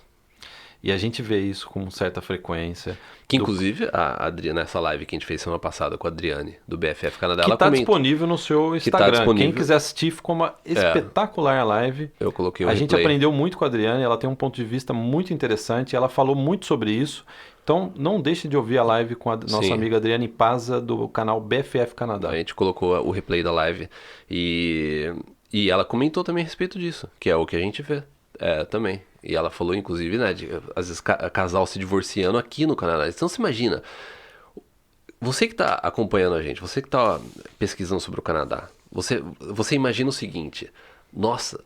E a gente vê isso com certa frequência. Que inclusive, a Adriana, nessa live que a gente fez semana passada com a Adriane, do BFF Canadá, Que ela está comentou. disponível no seu Instagram. Quem quiser assistir, ficou uma espetacular a live. Eu coloquei A gente aprendeu muito com a Adriane, ela tem um ponto de vista muito interessante, ela falou muito sobre isso. Então, não deixe de ouvir a live com a nossa amiga Adriane Paza, do canal BFF Canadá. A gente colocou o replay da live e ela comentou também a respeito disso, que é o que a gente vê também. E ela falou, inclusive, né, de às vezes casal se divorciando aqui no Canadá. Então, você imagina, você que está acompanhando a gente, você que está pesquisando sobre o Canadá, você imagina o seguinte: nossa,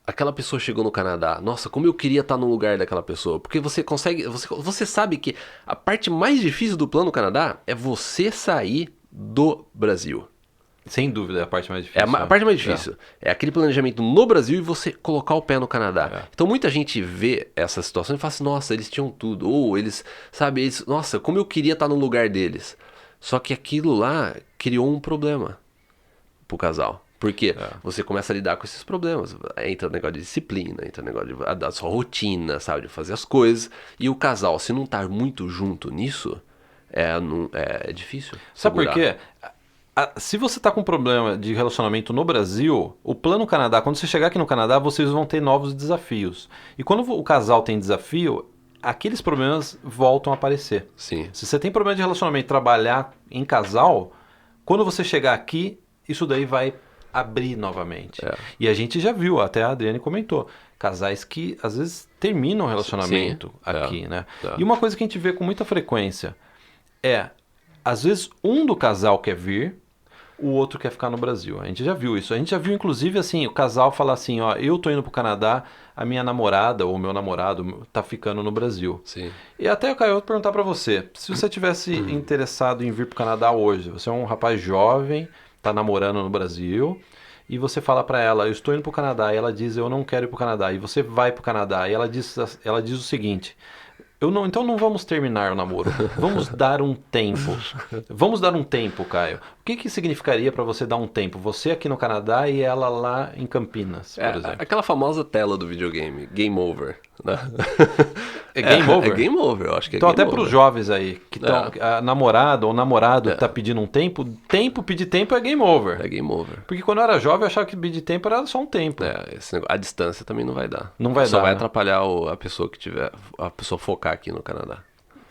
aquela pessoa chegou no Canadá, nossa, como eu queria estar no lugar daquela pessoa. Porque você sabe que a parte mais difícil do plano Canadá é você sair do Brasil. Sem dúvida, é a parte mais difícil. É a parte mais difícil. É aquele planejamento no Brasil e você colocar o pé no Canadá. Então muita gente vê essa situação e fala assim, nossa, eles tinham tudo. Ou eles, sabe, nossa, como eu queria estar no lugar deles. Só que aquilo lá criou um problema pro casal. Porque você começa a lidar com esses problemas. Entra o negócio de disciplina, entra o negócio da sua rotina, sabe, de fazer as coisas. E o casal, se não tá muito junto nisso, é difícil. Sabe por quê? Se você está com problema de relacionamento no Brasil, o Plano Canadá, quando você chegar aqui no Canadá, vocês vão ter novos desafios. E quando o casal tem desafio, aqueles problemas voltam a aparecer. Sim. Se você tem problema de relacionamento, trabalhar em casal, quando você chegar aqui, isso daí vai abrir novamente. E a gente já viu, até a Adriane comentou, casais que às vezes terminam o relacionamento aqui, né? E uma coisa que a gente vê com muita frequência às vezes um do casal quer vir, o outro quer ficar no Brasil. A gente já viu isso. A gente já viu, inclusive, assim, o casal falar assim, ó, eu tô indo pro Canadá, a minha namorada ou o meu namorado tá ficando no Brasil. Sim. E até, Caio, eu vou perguntar pra você, se você tivesse interessado em vir pro Canadá hoje, você é um rapaz jovem, tá namorando no Brasil, e você fala pra ela, eu estou indo pro Canadá, e ela diz, eu não quero ir pro Canadá, e você vai pro Canadá, e ela diz o seguinte... Então não vamos terminar o namoro. Vamos dar um tempo. Vamos dar um tempo, Caio. O que significaria para você dar um tempo? Você aqui no Canadá e ela lá em Campinas, por exemplo. Aquela famosa tela do videogame, Game Over. Né? É Game Over? É Game Over, eu acho que é então, Game até Over. para os jovens aí, que estão... A namorada ou namorado que está pedindo um tempo, pedir tempo é Game Over. É Game Over. Porque quando eu era jovem, eu achava que pedir tempo era só um tempo. A distância também não vai dar. Não vai dar. Só vai atrapalhar a pessoa que tiver... A pessoa focar aqui no Canadá.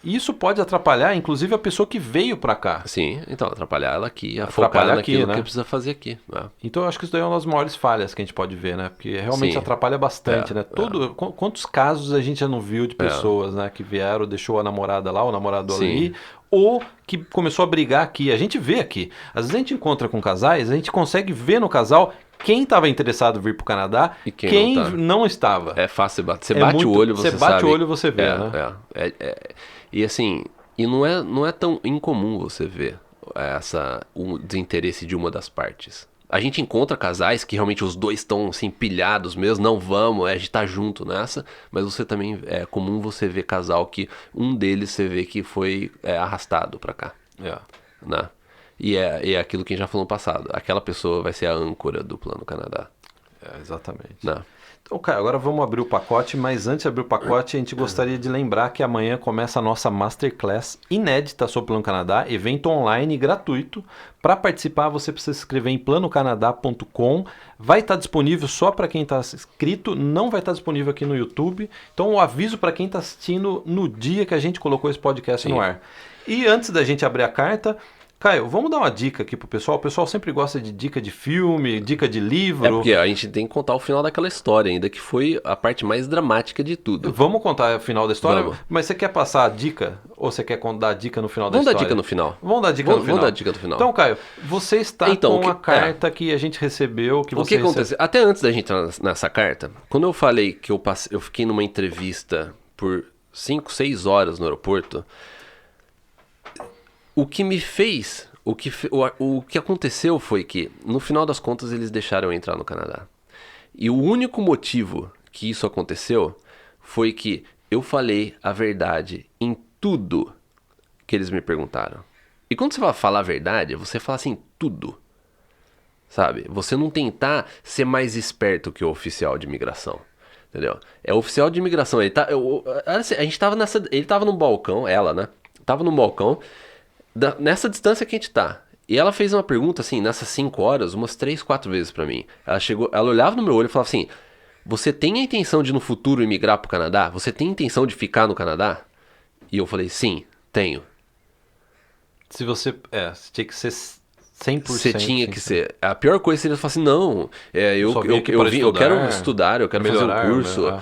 Isso pode atrapalhar, inclusive, a pessoa que veio para cá. Sim, então, atrapalhar ela aqui, focar naquilo que precisa fazer aqui. Então, eu acho que isso daí é uma das maiores falhas que a gente pode ver, né? Porque realmente atrapalha bastante, né? Quantos casos a gente já não viu de pessoas, né? Que vieram, deixou a namorada lá, o namorado ali, ou que começou a brigar aqui. A gente vê aqui. Às vezes a gente encontra com casais, a gente consegue ver no casal quem estava interessado em vir para o Canadá e quem não estava. É fácil bater. Você bate o olho, você sabe. Você bate o olho, você vê, né? E assim, não é tão incomum você ver o desinteresse de uma das partes. A gente encontra casais que realmente os dois estão assim, pilhados mesmo, não vamos, a gente tá junto nessa, mas você também, é comum você ver casal que um deles você vê que foi arrastado pra cá. Né? E é aquilo que a gente já falou no passado, aquela pessoa vai ser a âncora do Plano Canadá. Exatamente. Né? Então, Caio, agora vamos abrir o pacote, mas antes de abrir o pacote, a gente gostaria de lembrar que amanhã começa a nossa Masterclass inédita sobre o Plano Canadá, evento online gratuito. Para participar, você precisa se inscrever em planocanadá.com. Vai estar disponível só para quem está inscrito, não vai estar disponível aqui no YouTube. Então, um aviso para quem está assistindo no dia que a gente colocou esse podcast no ar. E antes da gente abrir a carta... Caio, vamos dar uma dica aqui pro pessoal. O pessoal sempre gosta de dica de filme, dica de livro. É porque a gente tem que contar o final daquela história ainda, que foi a parte mais dramática de tudo. Vamos contar o final da história? Vamos. Mas você quer passar a dica? Ou você quer dar a dica no final da Vamos história? dar dica no final. Vamos dar dica no final. Vamos dar dica no final. Então, Caio, você está com a carta que a gente recebeu. O que aconteceu? Até antes da gente entrar nessa carta, quando eu falei que eu fiquei numa entrevista por 5, 6 horas no aeroporto, o que me fez... O que aconteceu foi que, no final das contas, eles deixaram eu entrar no Canadá. E o único motivo que isso aconteceu foi que eu falei a verdade em tudo que eles me perguntaram. E quando você falar a verdade, você fala assim, tudo. Sabe? Você não tentar ser mais esperto que o oficial de imigração. Entendeu? É oficial de imigração. A gente tava nessa. Ele tava num balcão, ela, né? Tava num balcão, nessa distância que a gente tá. E ela fez uma pergunta, assim, nessas 5 horas, umas 3, 4 vezes pra mim. Ela olhava no meu olho e falava assim: você tem a intenção de no futuro emigrar pro Canadá? Você tem a intenção de ficar no Canadá? E eu falei: sim, tenho. Se você. Você tinha que ser 100%. Você tinha que ser. A pior coisa seria falar assim: não, eu quero estudar, eu quero fazer um curso.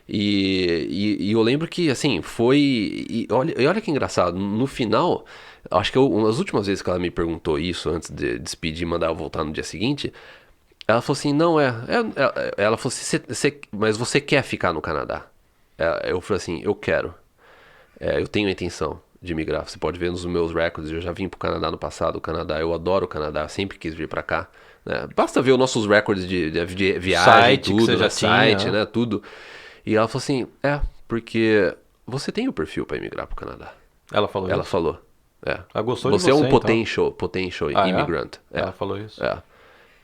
E eu lembro que, assim, foi. Olha que engraçado, no final, acho que uma das últimas vezes que ela me perguntou isso, antes de despedir e mandar eu voltar no dia seguinte, ela falou assim: não, ela falou assim: mas você quer ficar no Canadá? Eu falei assim: eu quero. Eu tenho a intenção de migrar. Você pode ver nos meus records, eu já vim pro Canadá no passado. O Canadá, eu adoro o Canadá, sempre quis vir pra cá. Né? Basta ver os nossos records de viagem, site, tudo, que você já site, tinha, né? Tudo. E ela falou assim: porque você tem o perfil pra emigrar pro Canadá. Ela falou Ela isso? falou. Ela gostou de Você é um então? potential Ah, immigrant. Ela falou isso?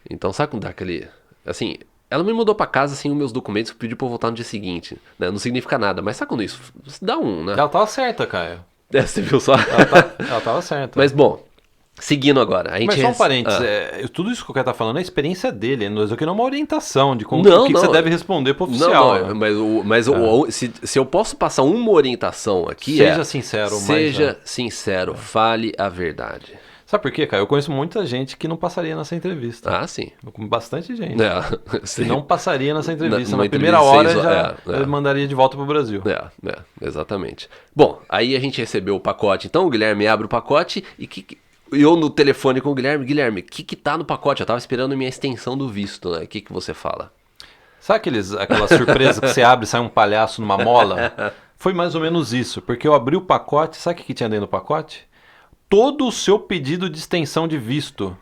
Então, sabe quando dá aquele. Assim, ela me mudou pra casa sem os meus documentos, pediu pra eu voltar no dia seguinte. Né? Não significa nada, mas sabe quando isso dá né? Ela tava certa, Caio. Você viu só? Ela tava certa. Mas bom, seguindo agora. Mas só um parênteses, tudo isso que o cara tá falando é a experiência dele, nós aqui não é uma orientação de como, o que você deve responder pro oficial. Não, mas se eu posso passar uma orientação aqui, seja sincero. Seja sincero, fale a verdade. Sabe por quê, cara? Eu conheço muita gente que não passaria nessa entrevista. Ah, sim. Bastante gente. Que não passaria nessa entrevista. Na entrevista primeira hora já mandaria de volta pro Brasil. Exatamente. Bom, aí a gente recebeu o pacote. Então o Guilherme abre o pacote e eu no telefone com o Guilherme. Guilherme, o que tá no pacote? Eu tava esperando minha extensão do visto, né? O que você fala? Sabe aquela surpresa que você abre e sai um palhaço numa mola? Foi mais ou menos isso. Porque eu abri o pacote, sabe o que tinha dentro do pacote? Todo o seu pedido de extensão de visto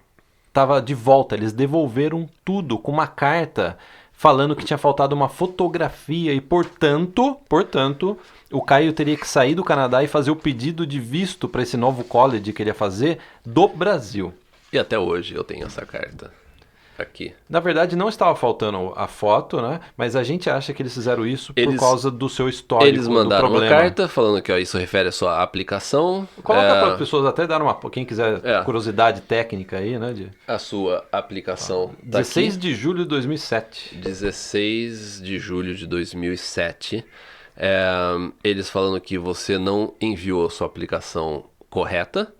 estava de volta. Eles devolveram tudo com uma carta falando que tinha faltado uma fotografia e, portanto, o Caio teria que sair do Canadá e fazer o pedido de visto para esse novo college que ele ia fazer do Brasil. E até hoje eu tenho essa carta aqui. Na verdade, não estava faltando a foto, né? Mas a gente acha que eles fizeram isso por causa do seu histórico. Eles mandaram uma carta falando que isso refere à sua aplicação. Coloca para as pessoas até dar quem quiser curiosidade técnica aí, né? A sua aplicação. 16 de julho de 2007. 16 de julho de 2007. Eles falando que você não enviou a sua aplicação correta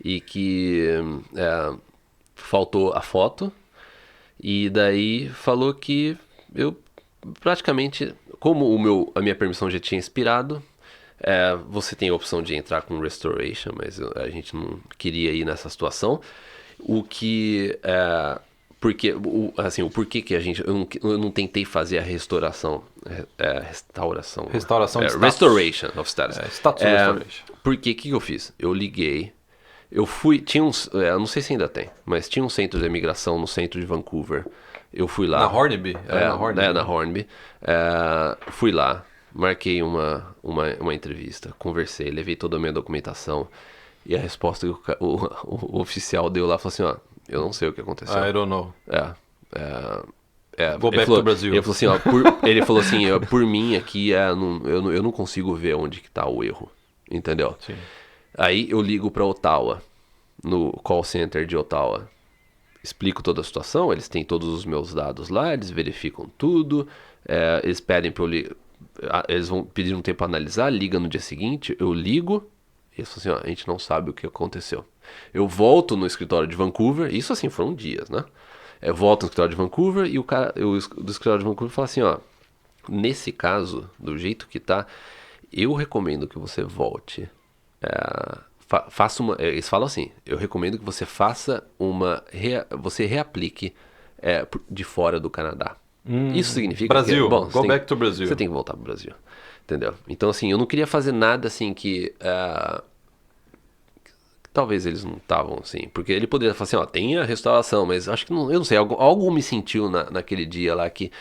e que faltou a foto. E daí falou que eu praticamente, como a minha permissão já tinha expirado, você tem a opção de entrar com restoration, mas a gente não queria ir nessa situação. O porquê que eu não tentei fazer a restauração de status. Restoration of status. Status restoration. Porque o que eu fiz? Eu liguei. Eu fui, tinha uns, eu não sei se ainda tem, mas tinha um centro de imigração no centro de Vancouver. Eu fui lá. Na Hornby? Na Hornby. Fui lá, marquei uma entrevista, conversei, levei toda a minha documentação. E a resposta que o oficial deu lá, falou assim, eu não sei o que aconteceu. I don't know. Go back to Brazil. Ele falou assim, por mim aqui, eu não consigo ver onde que tá o erro, entendeu? Sim. Aí eu ligo para Ottawa, no call center de Ottawa, explico toda a situação, eles têm todos os meus dados lá, eles verificam tudo, eles pedem para eles vão pedir um tempo para analisar, liga no dia seguinte, eu ligo, e eles falam assim, a gente não sabe o que aconteceu. Eu volto no escritório de Vancouver, isso assim foram dias, né? Eu volto no escritório de Vancouver e o cara do escritório de Vancouver fala assim, nesse caso, do jeito que tá, eu recomendo que você volte. Eles falam assim, eu recomendo que você faça você reaplique de fora do Canadá. Isso significa Brasil, que, go back to Brasil. Você tem que voltar pro Brasil, entendeu? Então assim, eu não queria fazer nada assim que talvez eles não estavam assim, porque ele poderia falar assim, tem a restauração, mas acho que eu não sei, algo me sentiu naquele dia lá que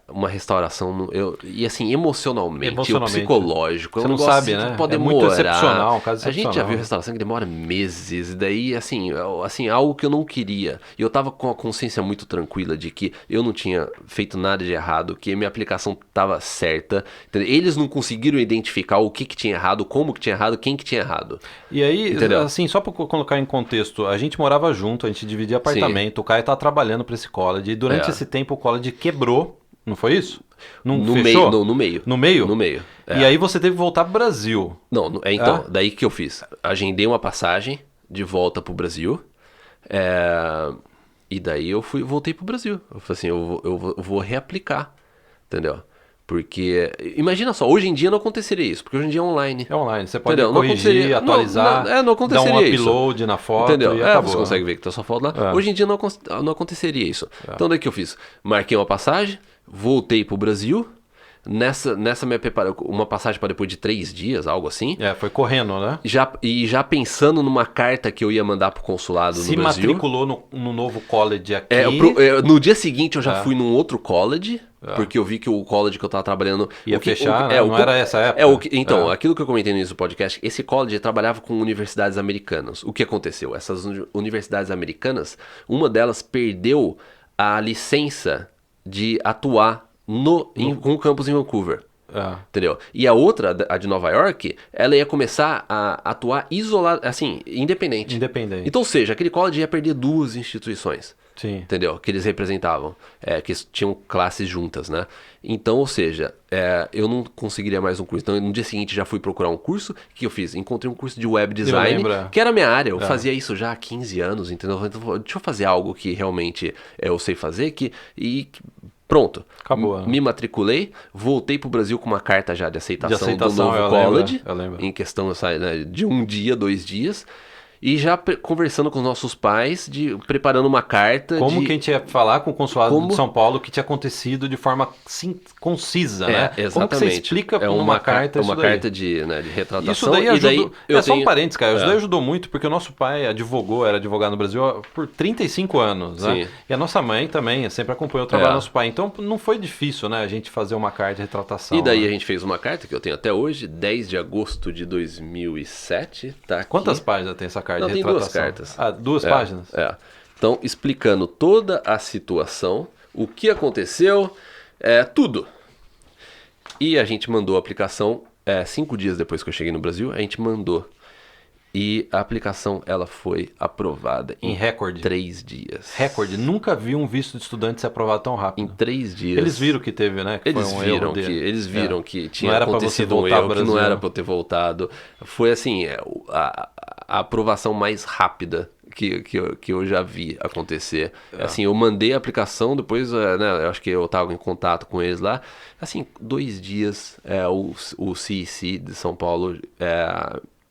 uma restauração, e assim, emocionalmente, o Emocionalmente. psicológico, Você é um não negócio sabe, assim né? que pode É muito demorar. excepcional, um caso A gente já excepcional. viu restauração que demora meses, e daí, assim, algo que eu não queria. E eu tava com a consciência muito tranquila de que eu não tinha feito nada de errado, que minha aplicação tava certa. Entendeu? Eles não conseguiram identificar o que tinha errado, como que tinha errado, quem que tinha errado. E aí, Entendeu? assim, só para colocar em contexto, a gente morava junto, a gente dividia apartamento, o Caio tava trabalhando para esse college, e durante esse tempo o college quebrou, não foi isso? Não No fechou? meio, não, no meio. No meio? No meio. E aí você teve que voltar pro Brasil. Não, então, daí que eu fiz? Agendei uma passagem de volta pro Brasil. E daí eu voltei pro Brasil. Eu falei assim, eu vou reaplicar. Entendeu? Porque, imagina só, hoje em dia não aconteceria isso, porque hoje em dia é online. É online, você pode Entendeu? corrigir, atualizar, não dar aconteceria um isso. upload na foto Entendeu? e acabou. Você consegue ver que tá sua foto lá. Hoje em dia não aconteceria isso. Então daí que eu fiz? Marquei uma passagem, voltei pro Brasil. Nessa minha preparação, uma passagem para depois de 3 dias, algo assim. Foi correndo, né? Já pensando numa carta que eu ia mandar pro consulado no Brasil. Se matriculou no novo college aqui. No dia seguinte eu já fui num outro college, porque eu vi que o college que eu tava trabalhando... Ia fechar, né? Não era essa época. Então, aquilo que eu comentei no início do podcast, esse college trabalhava com universidades americanas. O que aconteceu? Essas universidades americanas, uma delas perdeu a licença de atuar com o campus em Vancouver. Entendeu? E a outra, a de Nova York, ela ia começar a atuar isolada, assim, independente. Então, ou seja, aquele college ia perder 2 instituições. Sim. Entendeu? Que eles representavam. Que tinham classes juntas, né? Então, ou seja, eu não conseguiria mais um curso. Então, no dia seguinte, já fui procurar um curso. O que eu fiz? Encontrei um curso de web design, que era a minha área. Eu fazia isso já há 15 anos, entendeu? Então, deixa eu fazer algo que realmente eu sei fazer. Pronto. Acabou. Me matriculei, voltei pro Brasil com uma carta já de aceitação do novo eu college. lembro. Em questão de 1 dia, 2 dias. E já conversando com os nossos pais, preparando uma carta. Como que a gente ia falar com o consulado de São Paulo que tinha acontecido de forma concisa, né? Exatamente. Como que você explica numa carta isso uma daí? carta de retratação. Isso daí ajudou. Só um parênteses, cara. Isso daí ajudou muito, porque o nosso pai era advogado no Brasil por 35 anos, né? Sim. E a nossa mãe também sempre acompanhou o trabalho do nosso pai. Então não foi difícil, né? A gente fazer uma carta de retratação. E daí a gente fez uma carta que eu tenho até hoje, 10 de agosto de 2007. Tá aqui. Quantas páginas tem essa carta? Não, tem 2 cartas. 2 páginas? Então, explicando toda a situação, o que aconteceu, tudo. E a gente mandou a aplicação, 5 dias depois que eu cheguei no Brasil, a gente mandou. E a aplicação, ela foi aprovada em recorde. 3 dias. Recorde. Nunca vi um visto de estudante ser aprovado tão rápido. Em 3 dias. Eles viram que teve, né? Que eles viram que tinha acontecido um erro, que não era para eu ter voltado. Foi assim, a aprovação mais rápida que eu já vi acontecer. Assim, eu mandei a aplicação, depois, né, eu acho que eu estava em contato com eles lá. Assim, 2 dias, o CEC de São Paulo,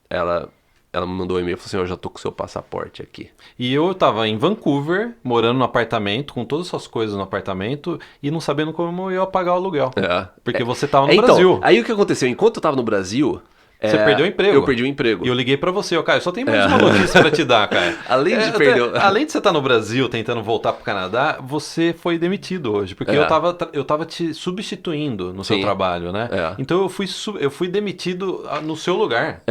ela me mandou um e-mail e falou assim, eu já tô com o seu passaporte aqui. E eu tava em Vancouver, morando no apartamento, com todas as suas coisas no apartamento, e não sabendo como eu ia pagar o aluguel. Porque você tava no Brasil. Aí o que aconteceu? Enquanto eu tava no Brasil... Você perdeu o emprego. Eu perdi o emprego. E eu liguei pra você, Caio, só tem mais uma notícia pra te dar, Caio. Além de perder... Além de você estar no Brasil tentando voltar pro Canadá, você foi demitido hoje, porque eu tava te substituindo no seu trabalho, né? Então eu fui demitido no seu lugar.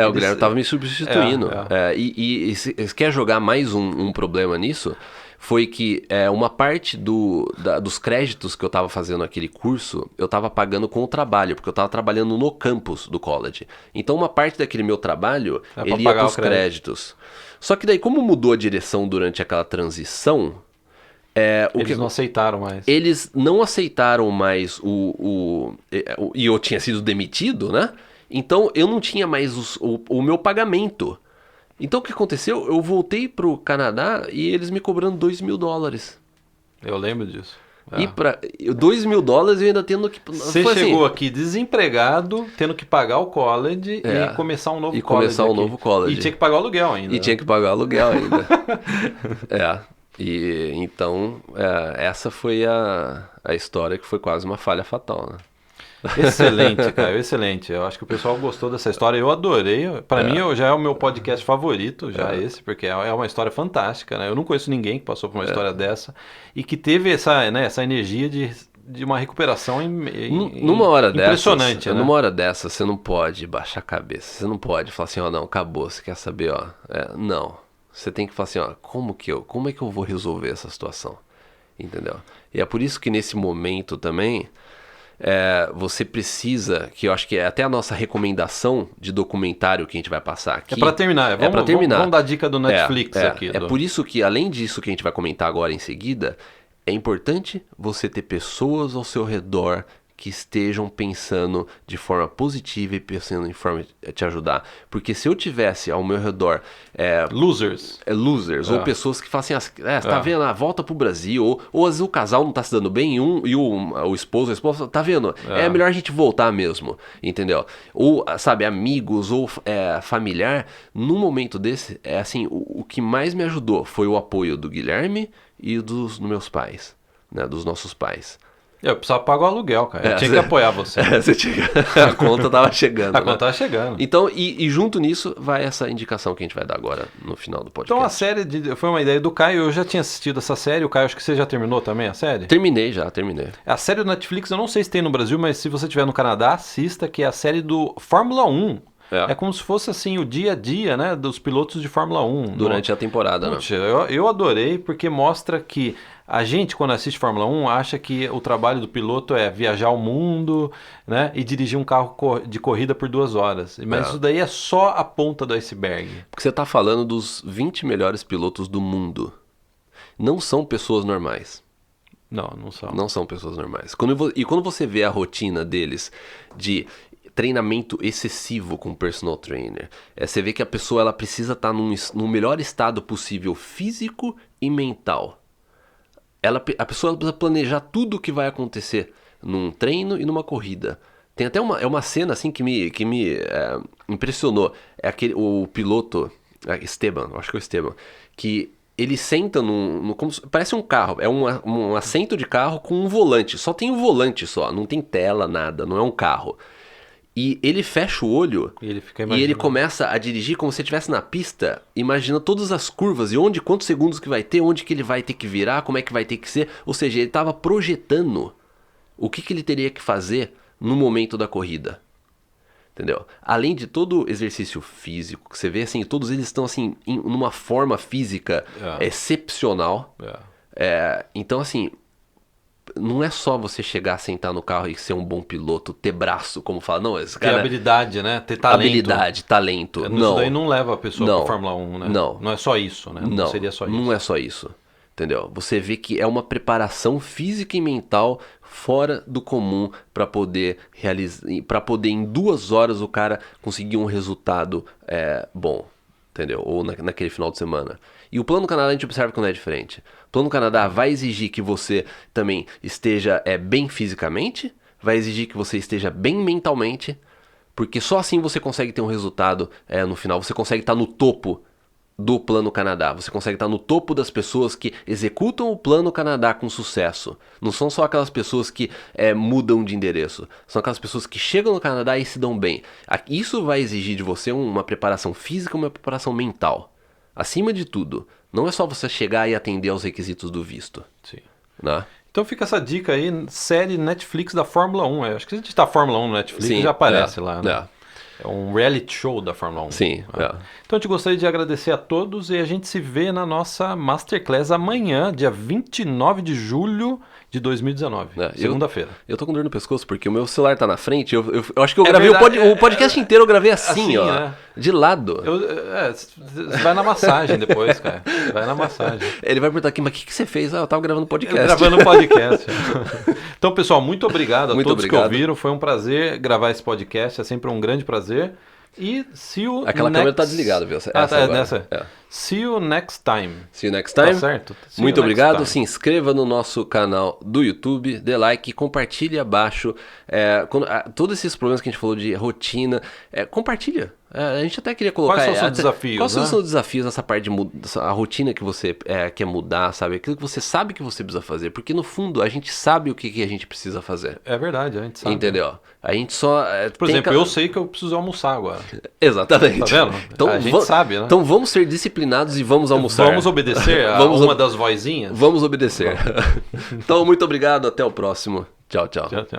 O Guilherme tava me substituindo. E se quer jogar mais um problema nisso... Foi que uma parte dos créditos que eu estava fazendo naquele curso, eu estava pagando com o trabalho, porque eu estava trabalhando no campus do college. Então uma parte daquele meu trabalho, ele ia para os créditos. Só que daí, como mudou a direção durante aquela transição... Eles não aceitaram mais. Eles não aceitaram mais e eu tinha sido demitido, né? Então eu não tinha mais o meu pagamento. Então o que aconteceu? Eu voltei pro Canadá e eles me cobrando $2.000. Eu lembro disso. E para $2.000 eu ainda tendo que... Você chegou aqui desempregado, tendo que pagar o college e começar um novo college. E tinha que pagar o aluguel ainda. E então, essa foi a história que foi quase uma falha fatal, né? Excelente, Caio, excelente. Eu acho que o pessoal gostou dessa história. Eu adorei. Para mim, já é o meu podcast favorito, esse, porque é uma história fantástica, né? Eu não conheço ninguém que passou por uma história dessa e que teve essa energia de de uma recuperação numa hora impressionante, dessas, né? Numa hora dessa, você não pode baixar a cabeça. Você não pode falar assim, ó, não, acabou. Você quer saber, ó? Não. Você tem que falar assim, ó, como é que eu vou resolver essa situação? Entendeu? E é por isso que nesse momento também, você precisa, que eu acho que é até a nossa recomendação de documentário que a gente vai passar aqui. É pra terminar. Vamos dar dica do Netflix aqui. É por isso que, além disso que a gente vai comentar agora em seguida, é importante você ter pessoas ao seu redor que estejam pensando de forma positiva e pensando em forma de te ajudar. Porque se eu tivesse ao meu redor... losers, ou pessoas que falam assim, você tá vendo, volta pro Brasil, ou às vezes o casal não tá se dando bem, e o esposo, a esposa, tá vendo? É melhor a gente voltar mesmo, entendeu? Ou, sabe, amigos, ou familiar, num momento desse, assim, o que mais me ajudou foi o apoio do Guilherme e dos meus pais, né, dos nossos pais. Eu precisava pagar o aluguel, cara. Eu tinha que apoiar você. A conta tava chegando. A conta tava chegando. Então, e junto nisso, vai essa indicação que a gente vai dar agora no final do podcast. Então, a série foi uma ideia do Caio. Eu já tinha assistido essa série. O Caio, acho que você já terminou também a série? Terminei. A série do Netflix, eu não sei se tem no Brasil, mas se você estiver no Canadá, assista, que é a série do Fórmula 1. É como se fosse assim o dia a dia, né, dos pilotos de Fórmula 1. Durante a temporada, Puxa, eu adorei porque mostra que a gente, quando assiste Fórmula 1, acha que o trabalho do piloto é viajar o mundo, né, e dirigir um carro de corrida por 2 horas. Mas isso daí é só a ponta do iceberg. Porque você está falando dos 20 melhores pilotos do mundo. Não são pessoas normais. Não são. Não são pessoas normais. Quando você vê a rotina deles de treinamento excessivo com personal trainer, você vê que a pessoa ela precisa estar no melhor estado possível físico e mental. A pessoa precisa planejar tudo o que vai acontecer num treino e numa corrida. Tem até uma cena assim que me impressionou. É o piloto Esteban, acho que é o Esteban, que ele senta parece um carro, é um assento de carro com um volante. Só tem um volante só, não tem tela, nada, não é um carro. E ele fecha o olho e ele começa a dirigir como se estivesse na pista, imagina todas as curvas e quantos segundos que vai ter, onde que ele vai ter que virar, como é que vai ter que ser. Ou seja, ele estava projetando o que ele teria que fazer no momento da corrida. Entendeu? Além de todo o exercício físico, que você vê assim, todos eles estão assim, numa forma física excepcional. Então assim... Não é só você chegar, sentar no carro e ser um bom piloto, ter braço, como fala. Não, esse cara... Ter habilidade, né? Ter talento. Habilidade, talento. Isso daí não leva a pessoa para Fórmula 1, né? Não é só isso, né? Não seria só isso. Não é só isso, entendeu? Você vê que é uma preparação física e mental fora do comum para poder realizar... Para poder, em 2 horas, o cara conseguir um resultado bom, entendeu? Ou naquele final de semana. E o Plano Canadá a gente observa que não é diferente. O Plano Canadá vai exigir que você também esteja bem fisicamente, vai exigir que você esteja bem mentalmente, porque só assim você consegue ter um resultado no final. Você consegue estar no topo do Plano Canadá. Você consegue estar no topo das pessoas que executam o Plano Canadá com sucesso. Não são só aquelas pessoas que mudam de endereço. São aquelas pessoas que chegam no Canadá e se dão bem. Isso vai exigir de você uma preparação física, uma preparação mental. Acima de tudo, não é só você chegar e atender aos requisitos do visto. Sim. Né? Então fica essa dica aí, série Netflix da Fórmula 1. Acho que se a gente tá Fórmula 1 no Netflix, sim, já aparece lá, né? É um reality show da Fórmula 1. Sim. Então a gente gostaria de agradecer a todos e a gente se vê na nossa Masterclass amanhã, dia 29 de julho de 2019, segunda-feira. Eu tô com dor no pescoço porque o meu celular tá na frente. Eu acho que eu gravei o podcast inteiro, eu gravei assim, ó, né? De lado. Você vai na massagem depois, cara. Vai na massagem. Ele vai perguntar aqui, mas o que você fez? Eu tava gravando podcast. Gravando podcast. Então, pessoal, muito obrigado a todos que ouviram. Foi um prazer gravar esse podcast. É sempre um grande prazer. E see you Aquela câmera tá desligada, viu? Nessa. See you next time. See you next time. Tá certo? Muito obrigado. Se inscreva no nosso canal do YouTube, dê like, compartilhe abaixo. Todos esses problemas que a gente falou de rotina, compartilha. A gente até queria colocar... Quais são os desafios? Quais são os desafios nessa parte de a rotina que você quer mudar, sabe? Aquilo que você sabe que você precisa fazer. Porque no fundo, a gente sabe o que a gente precisa fazer. É verdade, a gente sabe. Entendeu? A gente só... Por exemplo, eu sei que eu preciso almoçar agora. Exatamente. Tá vendo? Então, a gente sabe, né? Então vamos ser disciplinados e vamos almoçar. Vamos obedecer a uma das vozinhas? Vamos obedecer. Então, muito obrigado. Até o próximo. Tchau, tchau. Tchau, tchau.